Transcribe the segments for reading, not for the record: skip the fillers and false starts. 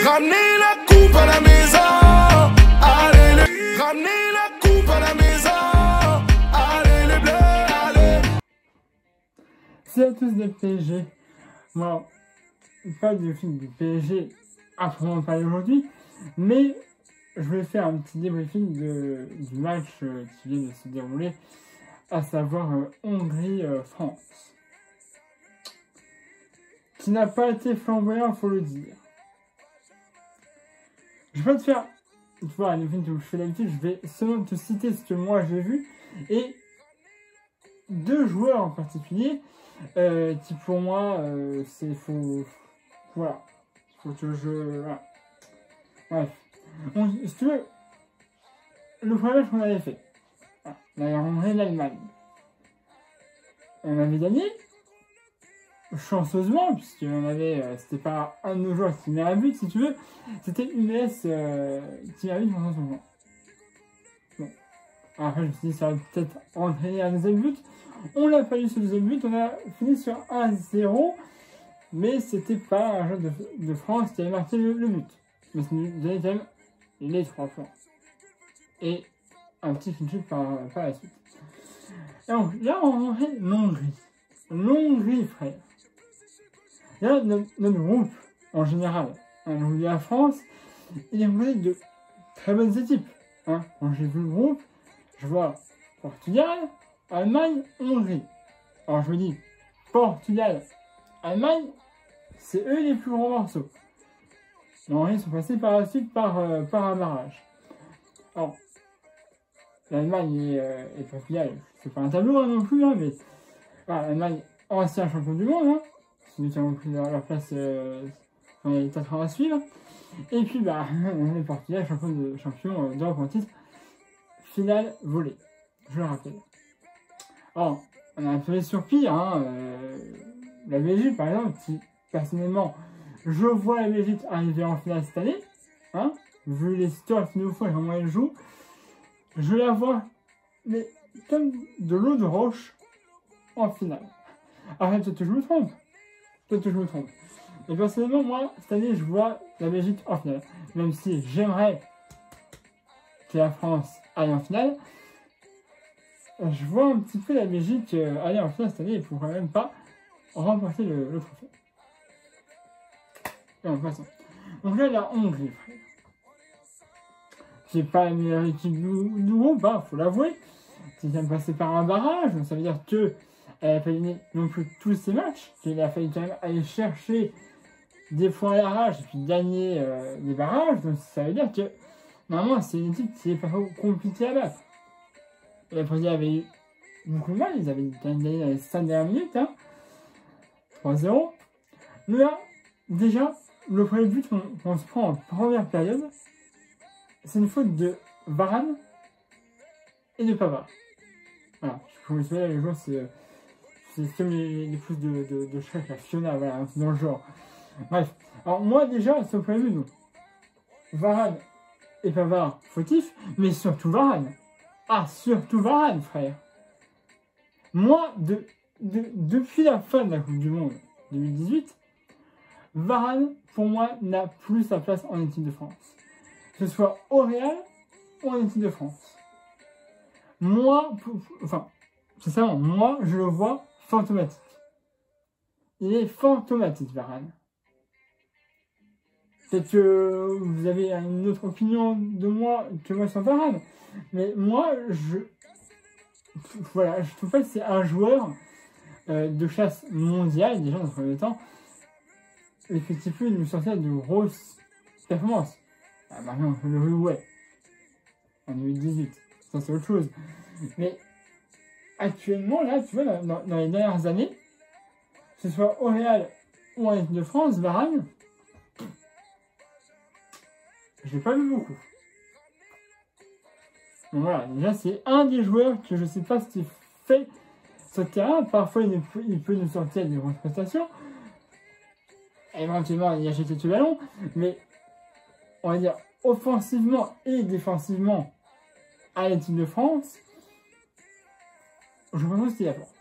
Ramenez la coupe à la maison. Allez, ramenez la coupe à la maison. Allez, les bleus, allez. Salut à tous des PSG. Moi, pas de film du PSG à proprement parler aujourd'hui, mais je vais faire un petit débriefing du match qui vient de se dérouler, à savoir Hongrie-France. Qui n'a pas été flamboyant, faut le dire. Je vais pas te faire, tu vois, un débriefing que je fais d'habitude, je vais seulement te citer ce que moi j'ai vu, et deux joueurs en particulier, qui pour moi, c'est faux. Voilà. Faut que je. Voilà. Bref. Donc, si tu veux, le premier match qu'on avait fait, voilà, on avait rencontré l'Allemagne. On avait gagné, chanceusement, puisqu'on avait. C'était pas un de nos joueurs qui met un but, si tu veux, c'était UMS qui met un but pour son joueur. Bon. Après, je me suis dit, ça va peut-être entraîner un deuxième but. On n'a pas eu ce deuxième but, on a fini sur 1-0, mais c'était pas un joueur de France qui avait marqué le but. Mais ça nous donnait quand même les 3 points. Et un petit finchut par la suite. Et donc là, on a l'Hongrie. L'Hongrie, frère. Là, notre groupe, en général, la France, il est composé de très bonnes équipes. Hein. Quand j'ai vu le groupe, je vois Portugal, Allemagne, Hongrie. Alors je me dis, Portugal, Allemagne, c'est eux les plus gros morceaux. Les Hongrie sont passés par la suite par un barrage. Alors, l'Allemagne et Portugal, c'est pas un tableau hein, non plus, hein, mais voilà, l'Allemagne, ancien champion du monde, hein, c'est eux qui ont pris leur place dans les 4 ans à suivre. Et puis, bah, le Portugal, champion d'Europe en titre, finale volée, je le rappelle. Alors, on a un peu sur pire, hein, la Belgique par exemple, qui personnellement, je vois la Belgique arriver en finale cette année, hein, vu les histoires qu'il nous faut et comment elle joue, je la vois, mais comme de l'eau de roche en finale. Arrête, peut-être que je me trompe, Et personnellement, moi, cette année, je vois la Belgique en finale, même si j'aimerais que la France aille en finale. Je vois un petit peu la Belgique aller en finale cette année et pourrait même pas remporter le trophée. Et en passant. Donc là, la Hongrie, frère. C'est pas la meilleure équipe du groupe, hein, faut l'avouer. C'est vient de passer par un barrage, donc ça veut dire qu'elle n'a pas gagné non plus tous ses matchs, qu'il a fallu quand même aller chercher des points à l'arrache et puis gagner des barrages. Donc ça veut dire que normalement, c'est une équipe qui est pas trop compliquée à battre. Et la Portugal avait eu beaucoup de mal, ils avaient gagné dans les 5 dernières minutes, hein. 3-0. Mais là, déjà, le premier but qu'on se prend en première période, c'est une faute de Varane et de Pavard. Voilà, je vous souviens, les joueurs, c'est comme les pouces de Shrek, la Fiona, voilà, c'est dans le genre. Bref, alors moi déjà, c'est le premier but, donc. Varane et Pavard, fautifs, mais surtout Varane. Ah, surtout Varane, frère. Moi, depuis la fin de la Coupe du Monde 2018, Varane, pour moi, n'a plus sa place en équipe de France. Que ce soit au Real ou en équipe de France. Moi, c'est ça, moi, je le vois fantomatique. Il est fantomatique, Varane. Peut-être que vous avez une autre opinion de moi que moi sur Varane. Mais moi, voilà, je trouve pas que c'est un joueur de chasse mondiale, déjà dans le premier temps. Effectivement, il nous sortait de grosses performances. Ah, maintenant, on le jouait. En 2018. Ça, c'est autre chose. Mais actuellement, là, tu vois, dans les dernières années, que ce soit au Real ou en équipe de France, Varane, je l'ai pas vu beaucoup. Donc voilà, déjà c'est un des joueurs que je sais pas ce qu'il fait sur le terrain. Parfois il peut nous sortir des grosses prestations. Éventuellement il achète le ballon. Mais on va dire offensivement et défensivement à l'équipe de France, je pense qu'il apporte.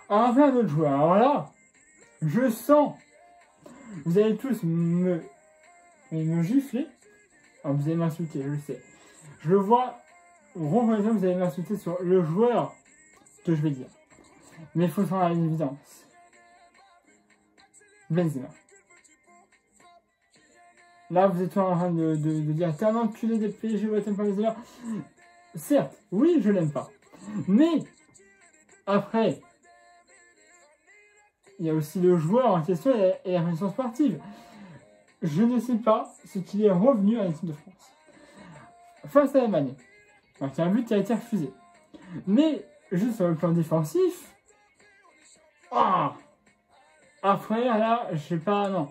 Alors, enfin un autre joueur. Alors là, je sens Vous allez tous me gifler. Alors, vous allez m'insulter, je le sais. Je le vois, vous allez m'insulter sur le joueur que je vais dire. Mais il faut s'en aller l'évidence. Benzema. Là, vous êtes en train de dire t'es un enculé des PSG, ouais, t'aimes pas Benzema. Certes, oui, je l'aime pas. Mais, après, il y a aussi le joueur en question et la réaction sportive. Je ne sais pas ce qu'il est revenu à l'équipe de France. Face à l'Allemagne. Donc, il y a un but qui a été refusé. Mais, juste sur le plan défensif, après, là, je sais pas, non.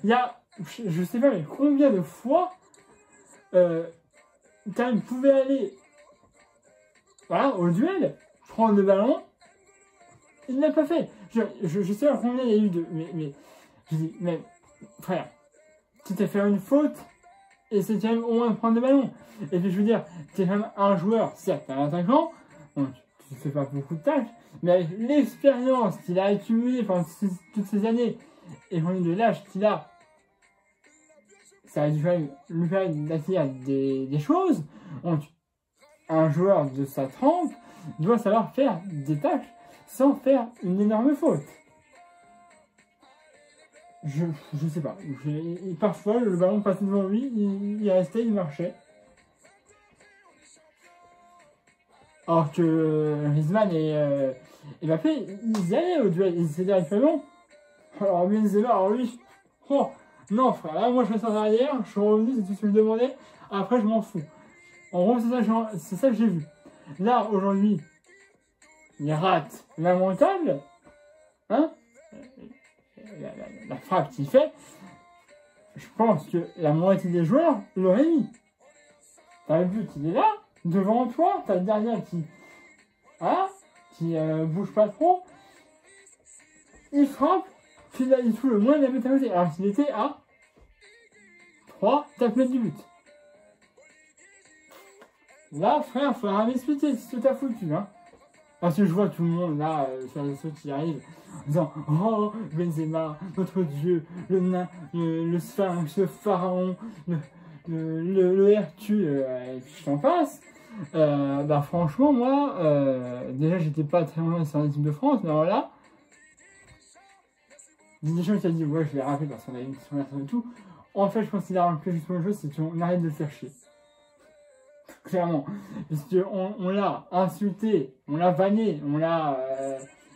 Il y a, je sais pas, mais combien de fois, quand il pouvait aller, voilà, au duel, prendre le ballon, il ne l'a pas fait. Je sais pas combien il y a eu de, mais, je dis, mais, frère, tu t'es fait une faute, et c'est quand même au moins de prendre le ballon. Et puis, je veux dire, t'es quand même un joueur, certes, un attaquant, donc, tu fais pas beaucoup de tâches, mais avec l'expérience qu'il a accumulée pendant toutes ces années, et compte de l'âge qu'il a, ça a dû quand même lui permettre d'acquérir des choses. Donc, un joueur de sa trempe doit savoir faire des tâches sans faire une énorme faute. Je sais pas. Parfois, le ballon passait devant lui, il restait, il marchait. Alors que Griezmann et Mbappé, ils allaient au duel, ils étaient directement. Alors Benzema, alors lui, oh, non frère, là moi je reste en arrière, je suis revenu, c'est tout ce que je demandais, après je m'en fous. En gros, c'est ça que j'ai vu. Là, aujourd'hui, il rate lamentable, hein, la frappe qu'il fait, je pense que la moitié des joueurs l'auraient mis. T'as le but, il est là, devant toi, t'as le gardien qui, voilà, qui bouge pas trop, il frappe, puis là, il fout le moins de la météorité, alors qu'il était à 3-4 mètres du but. Là, frère, il faudra m'expliquer ce que t'as foutu, hein. Parce que je vois tout le monde là, sur les réseaux qui arrivent, en disant oh, Benzema, notre dieu, le nain, le sphinx, le pharaon, le Hercule, et puis je t'en passe. Bah, franchement, moi, déjà, j'étais pas très loin sur l'équipe de France, mais alors là, Deschamps qui a dit ouais, je l'ai rappelé parce qu'on a une question et tout. En fait, je pense qu'il a rappelé juste une chose, c'est qu'on arrête de le faire chier. Clairement, parce qu'on l'a insulté, on l'a vanné, on l'a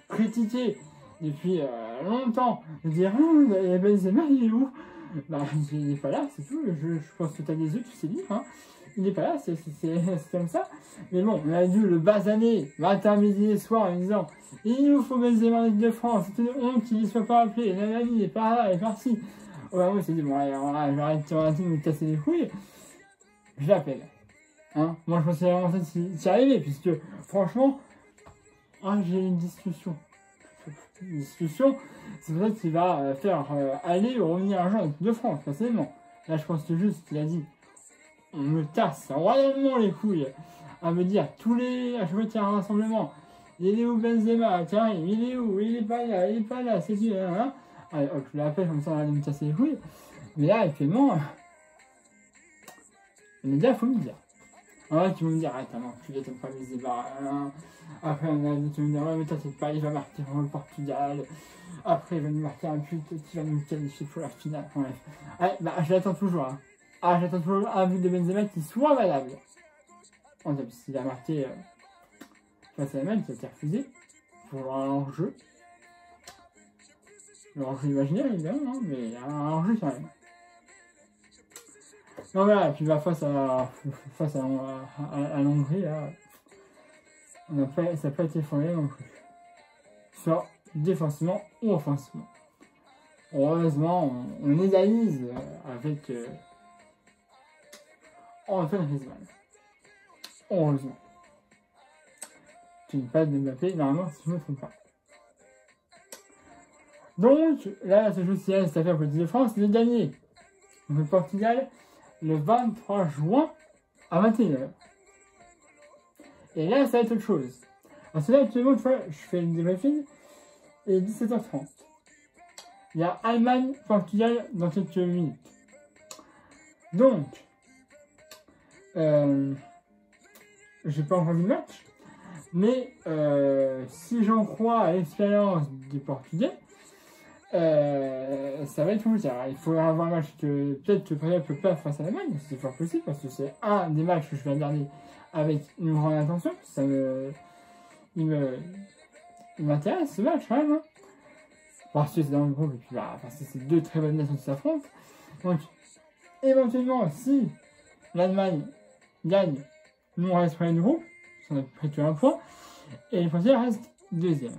critiqué depuis longtemps. De dire Benzema il est où? Bah il n'est pas là, c'est tout. Je pense que tu as des yeux, tu sais lire. Hein. Il n'est pas là, c'est comme ça. Mais bon, on a dû le basaner matin, midi et soir en disant il nous faut Benzema en équipe de France, c'est une honte qu'il ne soit pas appelé, nanani, il est pas là, il est par-ci. Ouais, moi j'ai dit bon, allez, j'arrête de me casser les couilles, je l'appelle. Hein, moi je pense qu'il y a vraiment ça qui est arrivé, puisque franchement, j'ai une discussion. C'est pour ça qu'il va faire aller ou revenir un jour en équipe de France, personnellement. Là je pense que juste qu'il a dit, on me casse royalement les couilles à me dire à chaque fois qu'il y a un rassemblement, il est où Benzema, tiens, il est où, il est pas là, c'est qui, hein. Allez, hop, je l'appelle comme ça, on va aller me casser les couilles. Mais là actuellement, les gars, faut me dire. Alors là, qui vont me dire, t'as enculé, t'aimes pas les débats. Après, on a d'autres qui vont me dire, ouais, mais t'inquiète pas, il va marquer au Portugal. Après, il va nous marquer un but qui va nous qualifier pour la finale. Bref. Allez, bah, je l'attends toujours. Hein. J'attends toujours un but de Benzema qui soit valable. En fait, s'il a marqué face à la même, qui a été refusé pour un hors-jeu. Le hors-jeu imaginaire, évidemment, hein, mais un hors-jeu quand même. Non voilà, et puis bah, face à l'Hongrie, là, ça n'a pas été formé non plus. Soit défensivement ou offensivement. Heureusement, on égalise avec Antoine Griezmann. Heureusement. Tu n'es pas de Mbappé, normalement, si je ne me trompe pas. Donc, là, la seule chose qui reste à faire pour l'équipe de France, c'est de gagner. Donc, le Portugal, le 23 juin à 21h. Et là, ça va être autre chose. Parce que là, actuellement, tu vois, je fais le débriefing et 17h30. il y a Allemagne-Portugal dans quelques minutes. Donc, j'ai pas encore vu le match, mais si j'en crois à l'expérience des Portugais, ça va être compliqué. Il faudra avoir un match que peut-être que le Portugal peut pas face à l'Allemagne, c'est fort possible, parce que c'est un des matchs que je vais regarder avec une grande attention. Il m'intéresse ce match quand même. Hein. Parce que c'est dans le groupe, et puis c'est deux très bonnes nations qui s'affrontent. Donc, éventuellement, si l'Allemagne gagne, nous on reste premier du groupe, on a pris que un point, et le Portugal reste deuxième.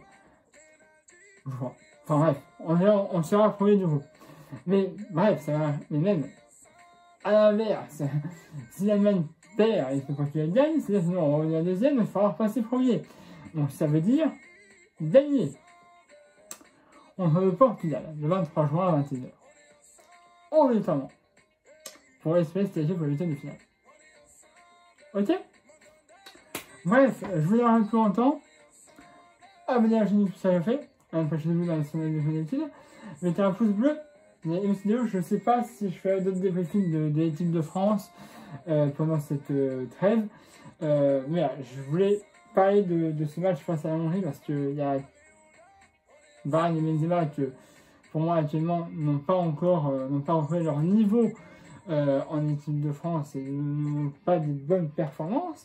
Je crois. Enfin bref, on sera premier du groupe. Mais bref, ça va. Mais même, à l'inverse, si l'Allemagne perd et que le Portugal gagne, c'est-à-dire que on revient deuxième, il va falloir passer premier. Donc ça veut dire gagner. On va au Portugal, le 23 juin à 21h. Obligatoirement. Pour espérer se qualifier pour le huitième de finale. Ok? Bref, je vous en un peu longtemps. Abonnez à la chaîne si ça l'a fait. Pêchez-vous dans la semaine de d'habitude. Mettez un pouce bleu. Une vidéo, je ne sais pas si je ferai d'autres débriefings de l'équipe de France pendant cette trêve. Mais voilà, je voulais parler de ce match face à la Hongrie parce qu'il y a Varane et Benzema que pour moi actuellement n'ont pas encore leur niveau en équipe de France et n'ont pas de bonnes performances.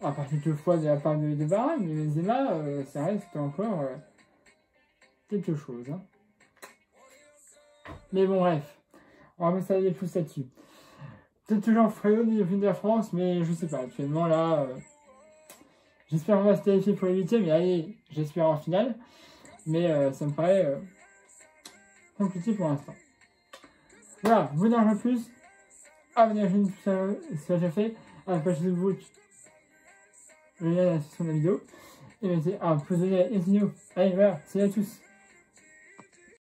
À part quelques fois de la part de Varane, mais Benzema, ça reste encore quelque chose. Hein. Mais bon, bref, on va s'aller plus là-dessus. Peut-être toujours Fredo de la France, mais je sais pas. Actuellement, là, j'espère qu'on va se qualifier pour les huitièmes, et allez, j'espère en finale. Mais ça me paraît compliqué pour l'instant. Voilà, vous n'en avez plus. Abonnez à la chaîne si ça déjà fait. À la page Facebook. Le lien dans la description de la vidéo. Et mettez un pouce bleu et sinon. Allez, voilà, salut à tous.